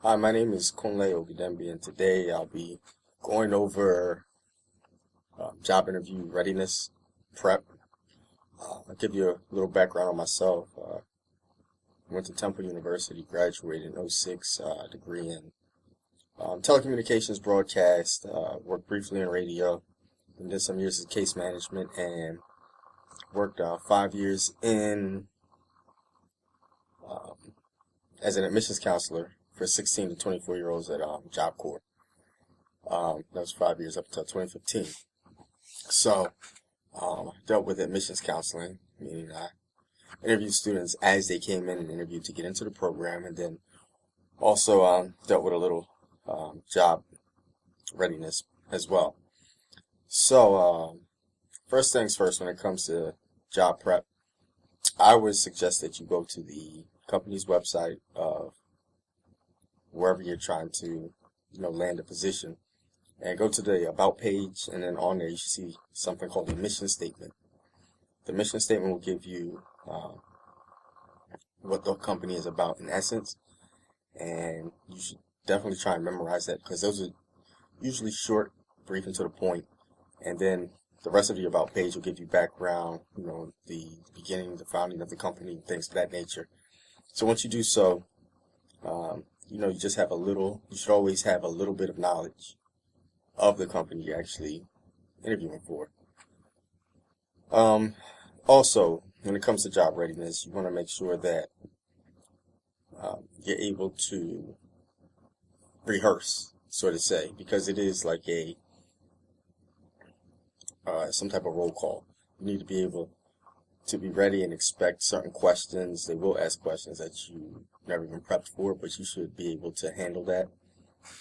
Hi, my name is Kunle Ogedenge, and today I'll be going over job interview readiness prep. I'll give you a little background on myself. Went to Temple University, graduated in '06, degree in telecommunications broadcast, worked briefly in radio, and did some years of case management, and worked 5 years in um, as an admissions counselor for 16 to 24-year-olds at Job Corps. That was 5 years up until 2015. So, dealt with admissions counseling, meaning I interviewed students as they came in and interviewed to get into the program, and then also dealt with a little job readiness as well. So, first things first, when it comes to job prep, I would suggest that you go to the company's website of wherever you're trying to, land a position, and go to the About page, and then on there you should see something called the mission statement. The mission statement will give you what the company is about in essence, and you should definitely try and memorize that because those are usually short, brief, and to the point. And then the rest of the About page will give you background, the beginning, the founding of the company, things of that nature. So once you do so, you just have you should always have a little bit of knowledge of the company you're actually interviewing for. Also, when it comes to job readiness, you want to make sure that you're able to rehearse, so to say, because it is like some type of roll call. You need to be able to be ready and expect certain questions. They will ask questions that you never even prepped for, but you should be able to handle that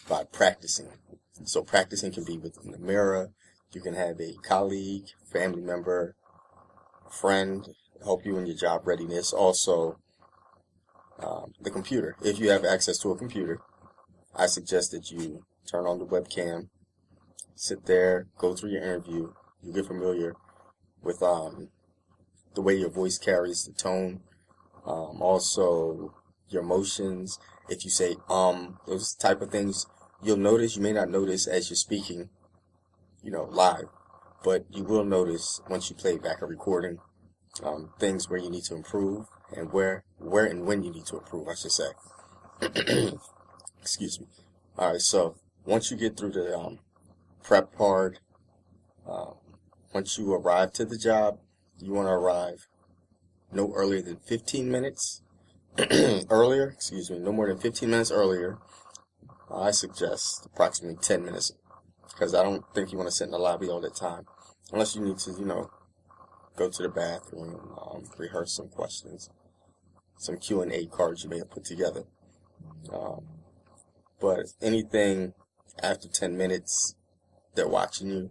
by practicing. So practicing can be within the mirror. You can have a colleague, family member, friend help you in your job readiness. Also, the computer. If you have access to a computer, I suggest that you turn on the webcam, sit there, go through your interview. You get familiar with the way your voice carries the tone, also your emotions. If you say those type of things, you may not notice as you're speaking, live, but you will notice once you play back a recording, things where you need to improve and where and when you need to improve, I should say. Excuse me. All right, so once you get through the prep part, once you arrive to the job, you want to arrive no earlier than 15 minutes earlier, no more than 15 minutes earlier. I suggest approximately 10 minutes, because I don't think you want to sit in the lobby all the time, unless you need to, go to the bathroom, rehearse some questions, some Q&A cards you may have put together. But anything after 10 minutes, they're watching you.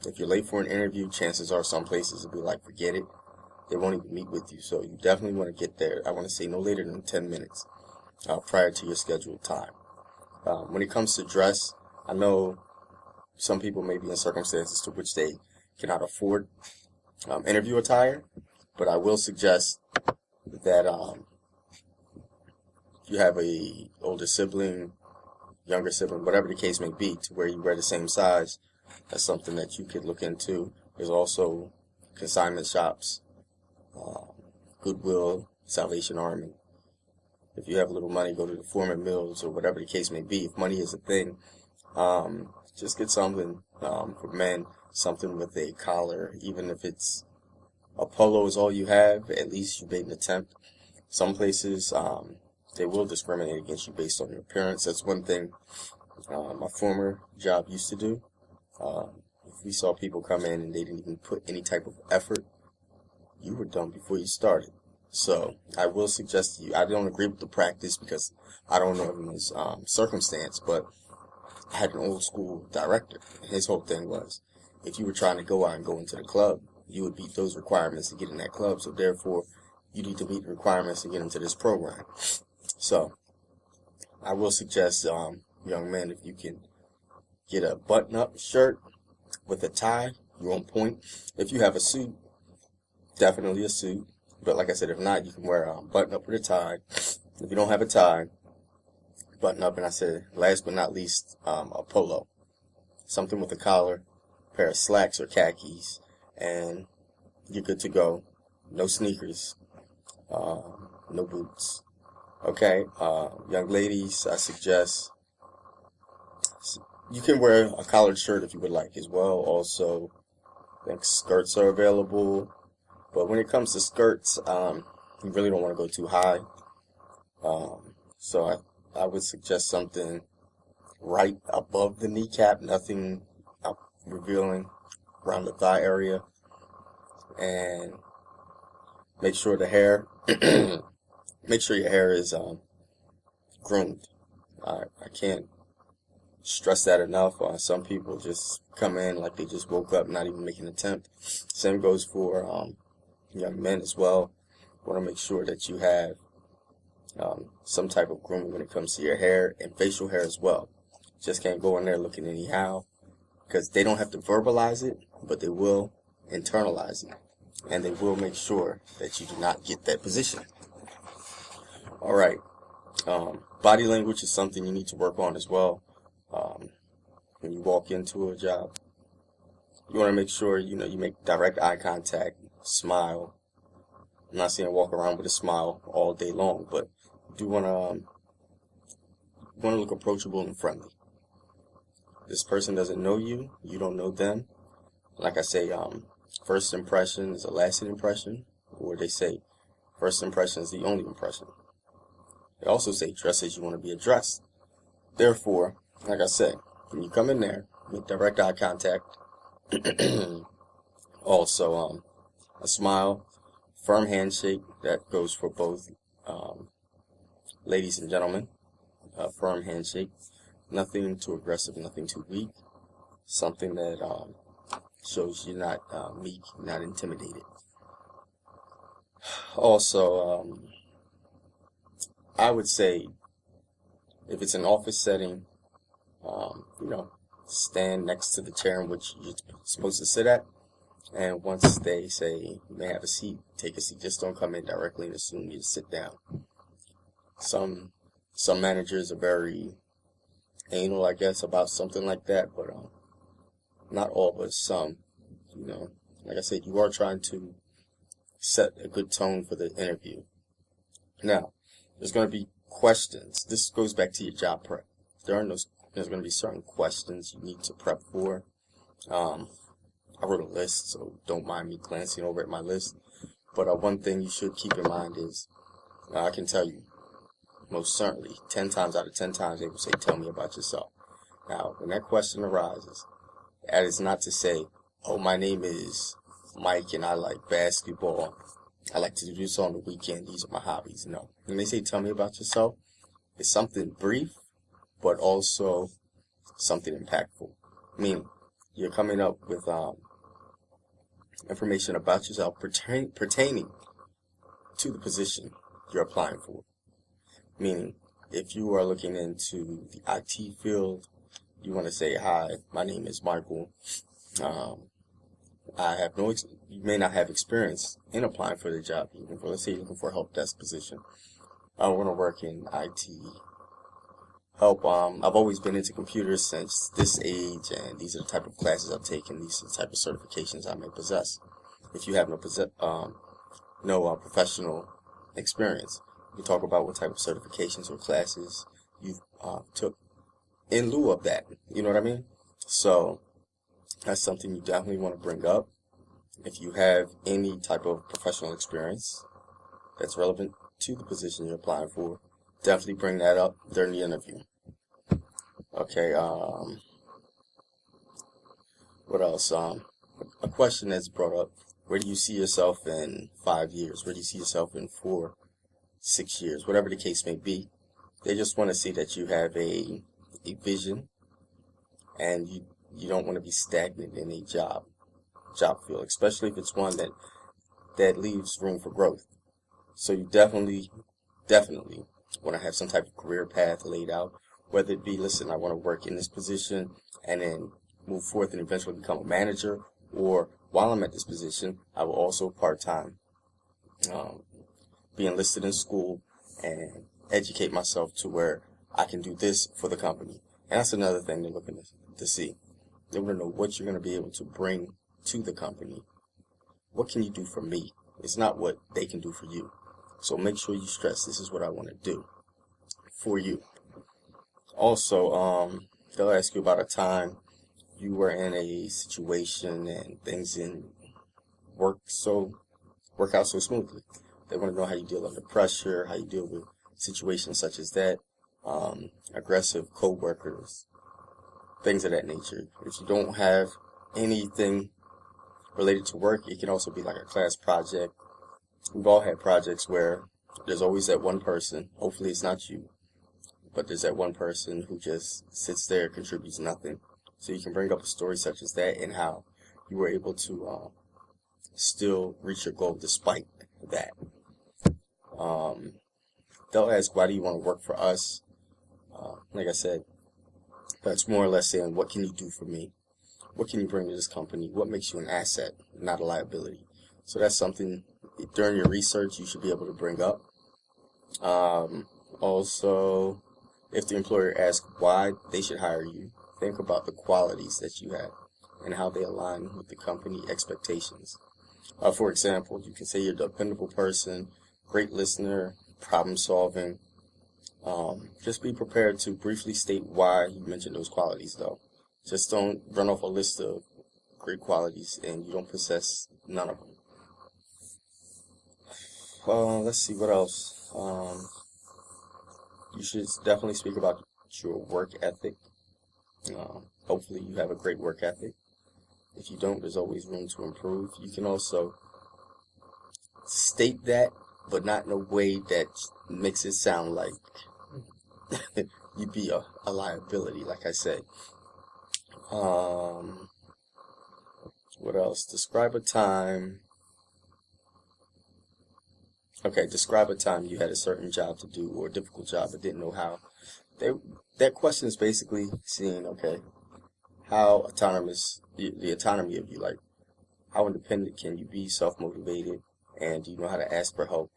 If you're late for an interview, chances are some places will be like, forget it. They won't even meet with you. So you definitely want to get there, I want to say no later than 10 minutes prior to your scheduled time. When it comes to dress, I know some people may be in circumstances to which they cannot afford interview attire, but I will suggest that if you have a older sibling, younger sibling, whatever the case may be, to where you wear the same size, that's something that you could look into. There's also consignment shops, Goodwill, Salvation Army. If you have a little money, go to the Foreman Mills or whatever the case may be. If money is a thing, just get something for men, something with a collar. Even if it's a polo is all you have, at least you made an attempt. Some places, they will discriminate against you based on your appearance. That's one thing my former job used to do. If we saw people come in and they didn't even put any type of effort, you were done before you started. So I will suggest to you, I don't agree with the practice because I don't know everyone's circumstance, but I had an old school director. His whole thing was, if you were trying to go out and go into the club, you would meet those requirements to get in that club. So therefore, you need to meet the requirements to get into this program. So I will suggest, young men, if you can get a button-up shirt with a tie, you're on point. If you have a suit, definitely a suit. But like I said, if not, you can wear a button-up with a tie. If you don't have a tie, button up, and I said, last but not least, a polo, something with a collar, pair of slacks or khakis, and you're good to go. No sneakers, no boots. Okay, young ladies, I suggest you can wear a collared shirt if you would like as well. Also, I think skirts are available, but when it comes to skirts, you really don't want to go too high. So I would suggest something right above the kneecap, nothing revealing around the thigh area, and make sure the hair, make sure your hair is groomed. I can't stress that enough. Some people just come in like they just woke up, not even make an attempt. Same goes for young men as well. Want to make sure that you have some type of grooming when it comes to your hair and facial hair as well. Just can't go in there looking anyhow, because they don't have to verbalize it, but they will internalize it, and they will make sure that you do not get that position. All right. Body language is something you need to work on as well. When you walk into a job, you want to make sure you make direct eye contact, smile. I'm not saying walk around with a smile all day long, but you do want to look approachable and friendly. This person doesn't know you, you don't know them. Like I say, first impression is a lasting impression, or they say first impression is the only impression. They also say dress as you want to be addressed. Therefore, like I said, when you come in there, make direct eye contact. Also, a smile, firm handshake. That goes for both ladies and gentlemen. A firm handshake. Nothing too aggressive, nothing too weak. Something that shows you're not meek, not intimidated. Also, I would say if it's an office setting, stand next to the chair in which you're supposed to sit at. And once they say you may have a seat, take a seat. Just don't come in directly and assume you sit down. Some managers are very anal, I guess, about something like that, but not all, but some. Like I said, you are trying to set a good tone for the interview. Now, there's going to be questions. This goes back to your job prep. There's going to be certain questions you need to prep for. I wrote a list, so don't mind me glancing over at my list. But one thing you should keep in mind is, I can tell you, most certainly, 10 times out of 10 times, they will say, tell me about yourself. Now, when that question arises, that is not to say, oh, my name is Mike and I like basketball. I like to do this on the weekend. These are my hobbies. No. When they say, tell me about yourself, it's something brief, but also something impactful. Meaning, you're coming up with information about yourself pertaining to the position you're applying for. Meaning, if you are looking into the IT field, you want to say, hi, my name is Michael. I have you may not have experience in applying for the job you're looking for. Let's say you're looking for a help desk position. I want to work in IT help. I've always been into computers since this age, and these are the type of classes I've taken. These are the type of certifications I may possess. If you have no professional experience, you talk about what type of certifications or classes you took in lieu of that. You know what I mean? So that's something you definitely want to bring up. If you have any type of professional experience that's relevant to the position you're applying for, definitely bring that up during the interview. Okay, what else? A question that's brought up, where do you see yourself in 5 years? Where do you see yourself in 4, 6 years? Whatever the case may be. They just want to see that you have a vision, and you don't want to be stagnant in a job field, especially if it's one that leaves room for growth. So you definitely want to have some type of career path laid out, whether it be, listen, I want to work in this position and then move forth and eventually become a manager, or while I'm at this position, I will also part-time be enlisted in school and educate myself to where I can do this for the company. And that's another thing they're looking to see. They want to know what you're going to be able to bring to the company. What can you do for me? It's not what they can do for you. So make sure you stress, this is what I want to do for you. Also, they'll ask you about a time you were in a situation and things didn't work out so smoothly. They want to know how you deal under pressure, how you deal with situations such as that, aggressive co-workers, things of that nature. If you don't have anything related to work, it can also be like a class project. We've all had projects where there's always that one person, hopefully it's not you, but there's that one person who just sits there, contributes nothing. So you can bring up a story such as that and how you were able to still reach your goal despite that. They'll ask, why do you want to work for us? Like I said, that's more or less saying, what can you do for me? What can you bring to this company? What makes you an asset, not a liability? So that's something during your research you should be able to bring up. Also, if the employer asks why they should hire you, think about the qualities that you have and how they align with the company expectations. For example, you can say you're a dependable person, great listener, problem solving. Just be prepared to briefly state why you mentioned those qualities, though. Just don't run off a list of great qualities and you don't possess none of them. Let's see what else. You should definitely speak about your work ethic. Hopefully you have a great work ethic. If you don't, there's always room to improve. You can also state that, but not in a way that makes it sound like you'd be a liability, like I said. What else? Describe a time you had a certain job to do or a difficult job but didn't know how. That question is basically seeing, how autonomous, the autonomy of you, like how independent can you be, self-motivated, and do you know how to ask for help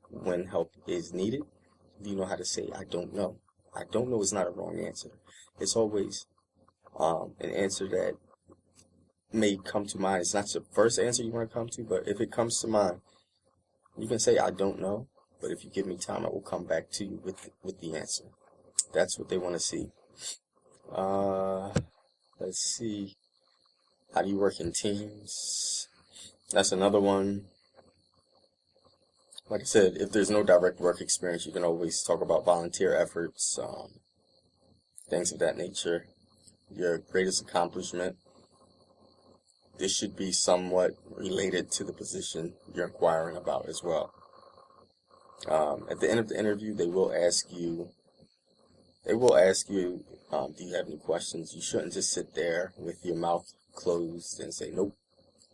when help is needed? Do you know how to say, I don't know? I don't know is not a wrong answer. It's always an answer that may come to mind. It's not the first answer you want to come to, but if it comes to mind, you can say, I don't know, but if you give me time, I will come back to you with the answer. That's what they want to see. Let's see. How do you work in teams? That's another one. Like I said, if there's no direct work experience, you can always talk about volunteer efforts, things of that nature. Your greatest accomplishment. This should be somewhat related to the position you're inquiring about as well. At the end of the interview, they will ask you, do you have any questions? You shouldn't just sit there with your mouth closed and say nope.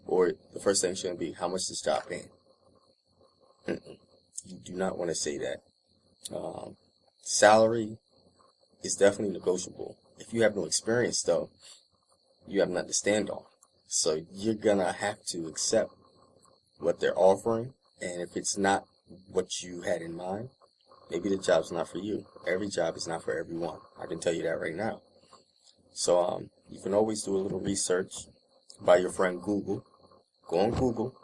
Or the first thing shouldn't be, how much does this job pay? You do not want to say that. Salary is definitely negotiable. If you have no experience, though, you have nothing to stand on. So you're going to have to accept what they're offering. And if it's not what you had in mind, maybe the job's not for you. Every job is not for everyone. I can tell you that right now. So you can always do a little research by your friend Google. Go on Google.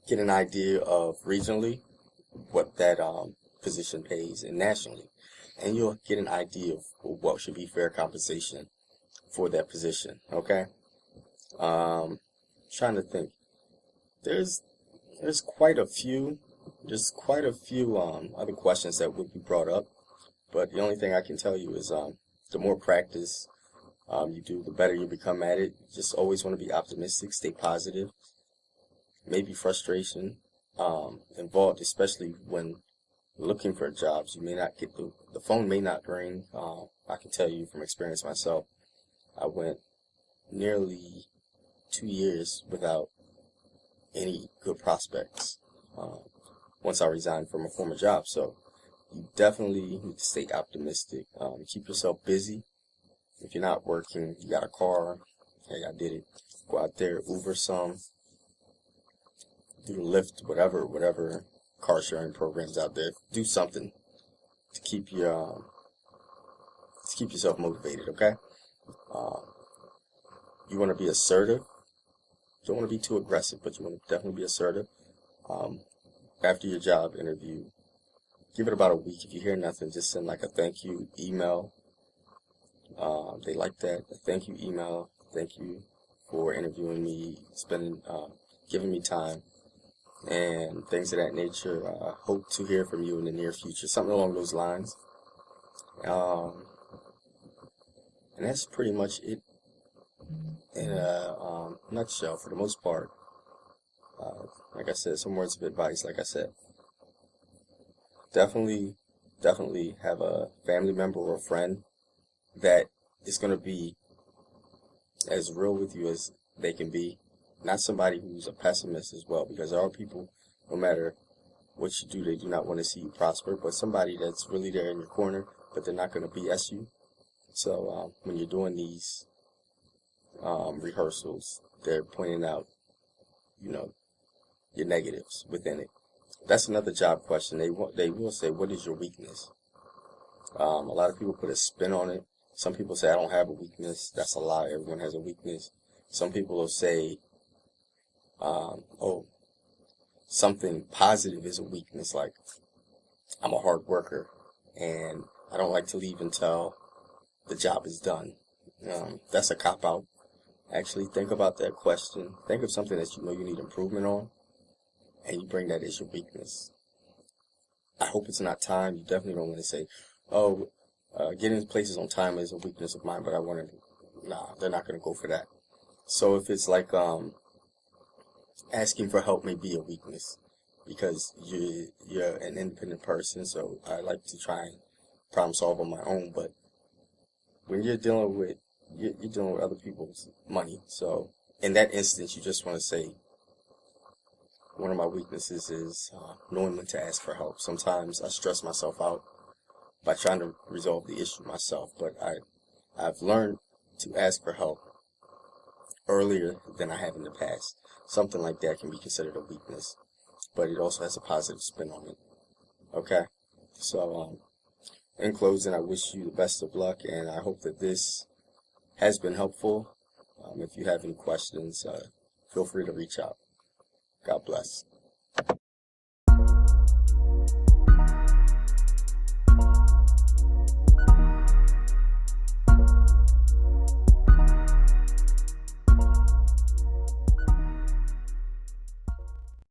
Get an idea of regionally what that position pays and nationally. And you'll get an idea of what should be fair compensation for that position. Okay? Trying to think. There's quite a few other questions that would be brought up, but the only thing I can tell you is the more practice you do, the better you become at it. Just always want to be optimistic, stay positive. Maybe frustration involved, especially when looking for jobs. You may not get the phone may not ring. I can tell you from experience myself, I went nearly 2 years without any good prospects once I resigned from a former job. So you definitely need to stay optimistic. Keep yourself busy. If you're not working, you got a car, hey, I did it. Go out there, Uber some, do the Lyft, whatever car sharing programs out there. Do something to keep yourself motivated. Okay. You want to be assertive. You don't want to be too aggressive, but you want to definitely be assertive. After your job interview, give it about a week. If you hear nothing, just send like a thank you email. They like that. A thank you email. Thank you for interviewing me, giving me time, and things of that nature. Hope to hear from you in the near future. Something along those lines. And that's pretty much it in a nutshell for the most part. Like I said, some words of advice. Like I said, definitely have a family member or a friend that is going to be as real with you as they can be. Not somebody who's a pessimist as well, because there are people, no matter what you do, they do not want to see you prosper, but somebody that's really there in your corner, but they're not going to BS you. So when you're doing these rehearsals, they're pointing out, your negatives within it. That's another job question. They will say, what is your weakness? A lot of people put a spin on it. Some people say, I don't have a weakness. That's a lie. Everyone has a weakness. Some people will say, something positive is a weakness. Like, I'm a hard worker and I don't like to leave until the job is done. That's a cop-out. Actually, think about that question. Think of something that you know you need improvement on, and you bring that as your weakness. I hope it's not time. You definitely don't want to say, getting to places on time is a weakness of mine, but they're not going to go for that. So if it's like asking for help may be a weakness, because you're an independent person, so I like to try and problem solve on my own, but when you're dealing with other people's money, so in that instance, you just want to say, one of my weaknesses is knowing when to ask for help. Sometimes I stress myself out by trying to resolve the issue myself, but I've learned to ask for help earlier than I have in the past. Something like that can be considered a weakness, but it also has a positive spin on it. Okay? So, in closing, I wish you the best of luck, and I hope that this has been helpful. If you have any questions, feel free to reach out. God bless.